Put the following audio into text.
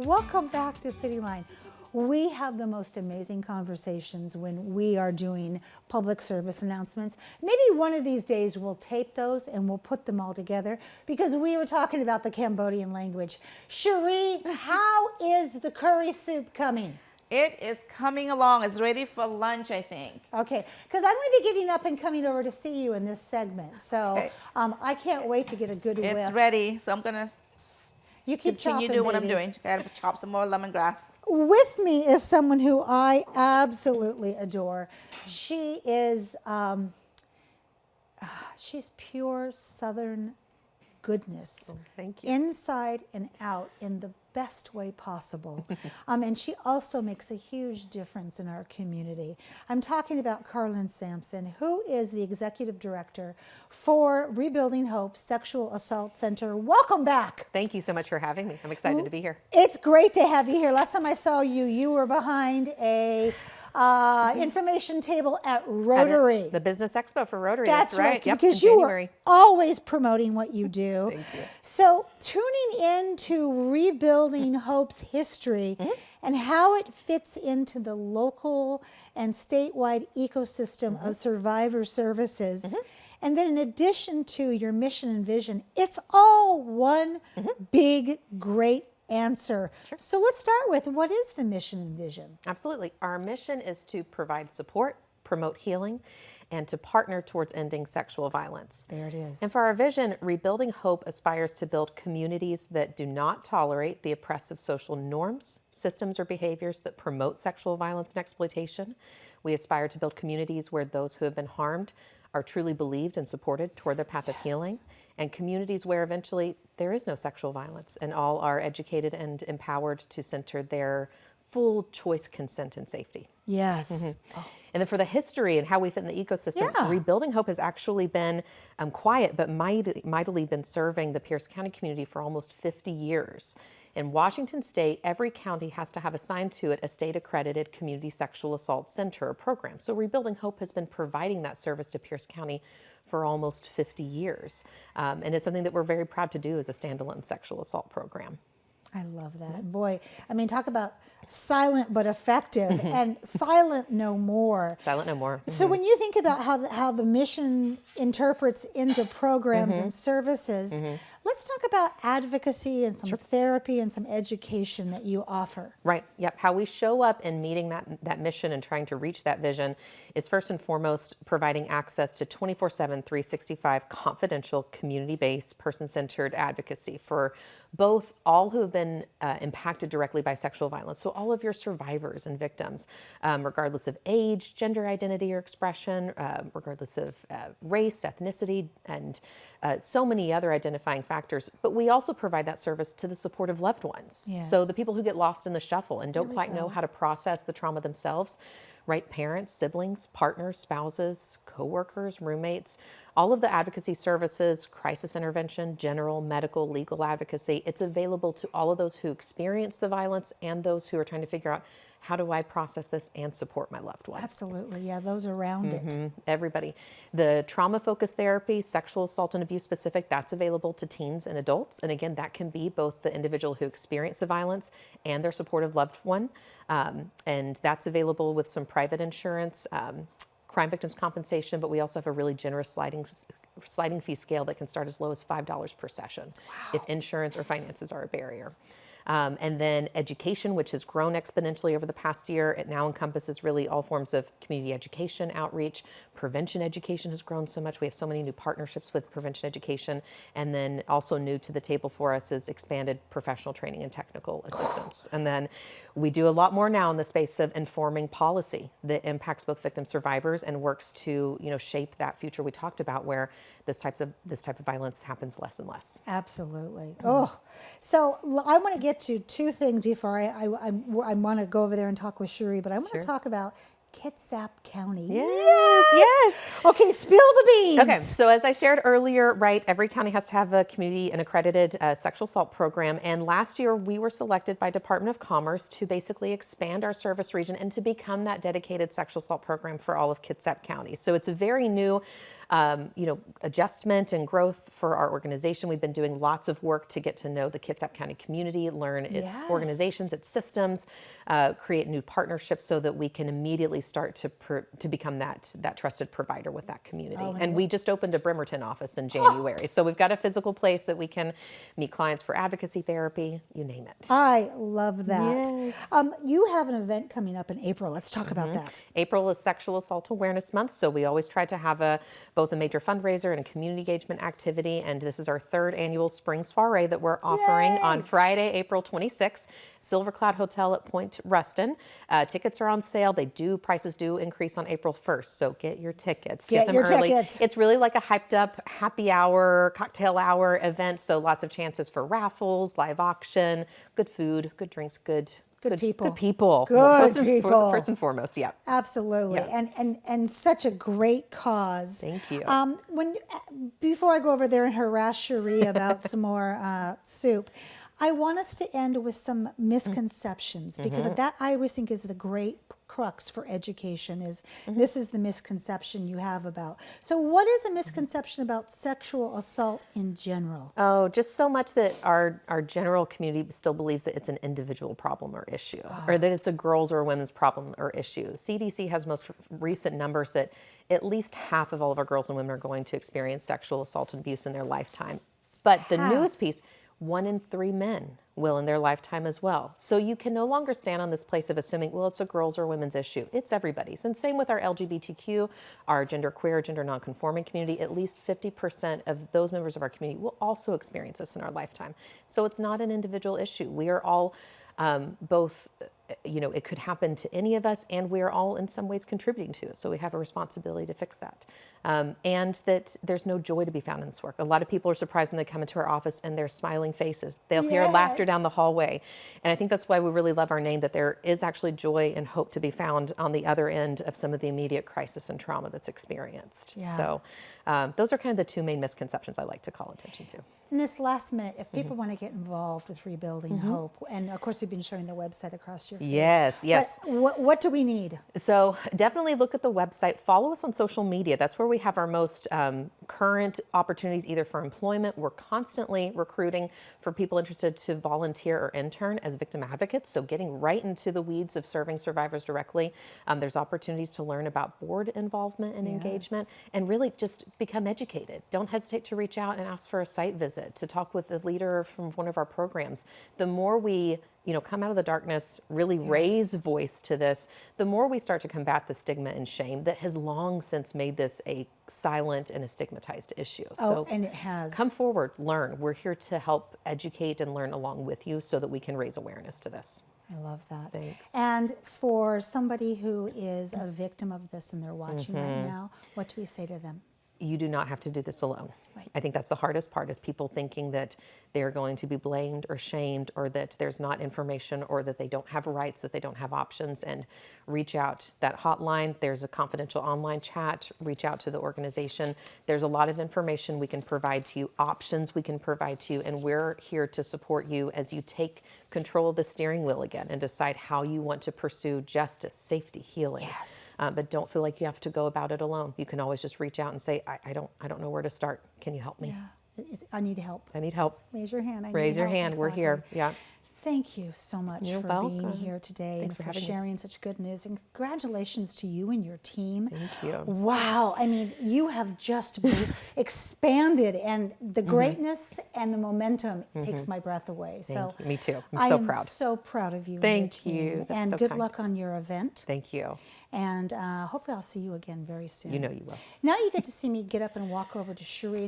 Welcome back to Cityline. We have the most amazing conversations when we are doing public service announcements. Maybe one of these days we'll tape those and we'll put them all together because we were talking about the Cambodian language. Cherie, how is the curry soup coming? It is coming along. It's ready for lunch, I think. Okay, because I'm going to be getting up and coming over to see you in this segment. So Okay. I can't wait to get a good whiff. It's ready, so I'm going to You keep continue chopping, doing what I'm baby. doing. Got to chop some more lemongrass. With me is someone who I absolutely adore. She is, she's pure Southern goodness. Oh, thank you. Inside and out in the best way possible. And she also makes a huge difference in our community. I'm talking about Carlin Sampson, who is the executive director for Rebuilding Hope Sexual Assault Center. Welcome back. Thank you so much for having me. I'm excited to be here. It's great to have you here. Last time I saw you, you were behind a information table at Rotary. The Business Expo for Rotary. That's right, Yep, because in you January. are always promoting what you do. Thank you. So tuning into Rebuilding Hope's history and how it fits into the local and statewide ecosystem of survivor services. And then in addition to your mission and vision, it's all one big, great answer. Sure. So let's start with, what is the mission and vision? Absolutely. Our mission is to provide support, promote healing, and to partner towards ending sexual violence. There it is. And for our vision, Rebuilding Hope aspires to build communities that do not tolerate the oppressive social norms, systems, or behaviors that promote sexual violence and exploitation. We aspire to build communities where those who have been harmed are truly believed and supported toward their path of healing, and communities where eventually there is no sexual violence and all are educated and empowered to center their full choice, consent, and safety. Yes. And then for the history and how we fit in the ecosystem, Yeah. Rebuilding Hope has actually been quiet but mightily been serving the Pierce County community for almost 50 years. In Washington State, every county has to have assigned to it a state-accredited community sexual assault center or program. So Rebuilding Hope has been providing that service to Pierce County for almost 50 years. And it's something that we're very proud to do as a standalone sexual assault program. I love that. Boy, I mean, talk about silent but effective, and silent no more. Silent no more. So when you think about how the mission interprets into programs and services, let's talk about advocacy and some therapy and some education that you offer. Right. Yep. How we show up in meeting that mission and trying to reach that vision is first and foremost providing access to 24/7, 365 confidential, community-based, person-centered advocacy for both all who have been impacted directly by sexual violence. So all of your survivors and victims, regardless of age, gender identity or expression, regardless of race, ethnicity, and so many other identifying factors. But we also provide that service to the supportive loved ones. Yes. So the people who get lost in the shuffle and don't quite know how to process the trauma themselves, right? Parents, siblings, partners, spouses, coworkers, roommates, all of the advocacy services, crisis intervention, general, medical, legal advocacy, it's available to all of those who experience the violence and those who are trying to figure out, how do I process this and support my loved one? Absolutely, yeah, those around it. Everybody. The trauma-focused therapy, sexual assault and abuse specific, that's available to teens and adults. And again, that can be both the individual who experienced the violence and their supportive loved one. And that's available with some private insurance, crime victims compensation, but we also have a really generous sliding fee scale that can start as low as $5 per session if insurance or finances are a barrier. And then education, which has grown exponentially over the past year. It now encompasses really all forms of community education, outreach. Prevention education has grown so much. We have so many new partnerships with prevention education. And then also new to the table for us is expanded professional training and technical assistance. And then we do a lot more now in the space of informing policy that impacts both victim survivors and works to, shape that future we talked about, where this type of violence happens less and less. Absolutely. Oh, so I want to get to two things before I want to go over there and talk with Cherie, but I want to talk about Kitsap County. Yes. Okay, spill the beans. Okay, so as I shared earlier, right, every county has to have a community and accredited sexual assault program. And last year we were selected by Department of Commerce to basically expand our service region and to become that dedicated sexual assault program for all of Kitsap County. So it's a very new adjustment and growth for our organization. We've been doing lots of work to get to know the Kitsap County community, learn its organizations, its systems, create new partnerships so that we can immediately start to become that trusted provider with that community. And we just opened a Bremerton office in January. So we've got a physical place that we can meet clients for advocacy therapy, you name it. I love that. Yes. You have an event coming up in April. Let's talk about that. April is Sexual Assault Awareness Month, so we always try to have both a major fundraiser and a community engagement activity, and this is our 3rd annual spring soiree that we're offering on Friday, April 26th. Silver Cloud Hotel at Point Ruston. Tickets are on sale. Prices do increase on April 1st, so get your tickets. Get them early. Tickets. It's really like a hyped up happy hour, cocktail hour event, so lots of chances for raffles, live auction, good food, good drinks, good people. Good people. Good people. First and foremost, yeah. Absolutely. Yeah. And such a great cause. Thank you. Before I go over there and harass Cherie about some more soup, I want us to end with some misconceptions because that I always think is the great crux for education is this is the misconception you have about. So what is a misconception about sexual assault in general? Oh, just so much that our general community still believes that it's an individual problem or issue, or that it's a girls or a women's problem or issue. CDC has most recent numbers that at least half of all of our girls and women are going to experience sexual assault and abuse in their lifetime. But the newest piece, 1 in 3 men will in their lifetime as well. So you can no longer stand on this place of assuming, well, it's a girls or women's issue. It's everybody's. And same with our LGBTQ, our genderqueer, gender nonconforming community. At least 50% of those members of our community will also experience this in our lifetime. So it's not an individual issue. We are all both, it could happen to any of us, and we are all in some ways contributing to it. So we have a responsibility to fix that. And that there's no joy to be found in this work. A lot of people are surprised when they come into our office and they're smiling faces. They'll hear laughter down the hallway. And I think that's why we really love our name, that there is actually joy and hope to be found on the other end of some of the immediate crisis and trauma that's experienced. Yeah. So those are kind of the 2 main misconceptions I like to call attention to. In this last minute, if people want to get involved with Rebuilding Hope, and of course we've been showing the website across your face. Yes. But what do we need? So definitely look at the website. Follow us on social media. That's where we have our most current opportunities, either for employment. We're constantly recruiting for people interested to volunteer or intern as victim advocates. So getting right into the weeds of serving survivors directly. There's opportunities to learn about board involvement and engagement, and really just become educated. Don't hesitate to reach out and ask for a site visit, to talk with a leader from one of our programs. The more we come out of the darkness, really raise voice to this, the more we start to combat the stigma and shame that has long since made this a silent and a stigmatized issue. So and it has. Come forward, learn. We're here to help educate and learn along with you so that we can raise awareness to this. I love that. Thanks. And for somebody who is a victim of this and they're watching right now, what do we say to them? You do not have to do this alone. Right. I think that's the hardest part, is people thinking that they're going to be blamed or shamed, or that there's not information, or that they don't have rights, that they don't have options. And reach out. That hotline, there's a confidential online chat. Reach out to the organization. There's a lot of information we can provide to you, options we can provide to you, and we're here to support you as you take control of the steering wheel again and decide how you want to pursue justice, safety, healing. Yes. But don't feel like you have to go about it alone. You can always just reach out and say, I don't know where to start. Can you help me? Yeah. I need help. I need help. Raise your hand. Raise your hand. We're here. Yeah. Thank you so much You're for welcome. being here today Thanks and for for having me. sharing such good news. And congratulations to you and your team. Thank you. Wow. I mean, you have just expanded, and the greatness and the momentum takes my breath away. So Thank you. Me too. I'm I so am proud. so proud of you. Thank and your you. team. That's And so good kind. luck on your event. Thank you. And hopefully I'll see you again very soon. You know you will. Now you get to see me get up and walk over to Cherie.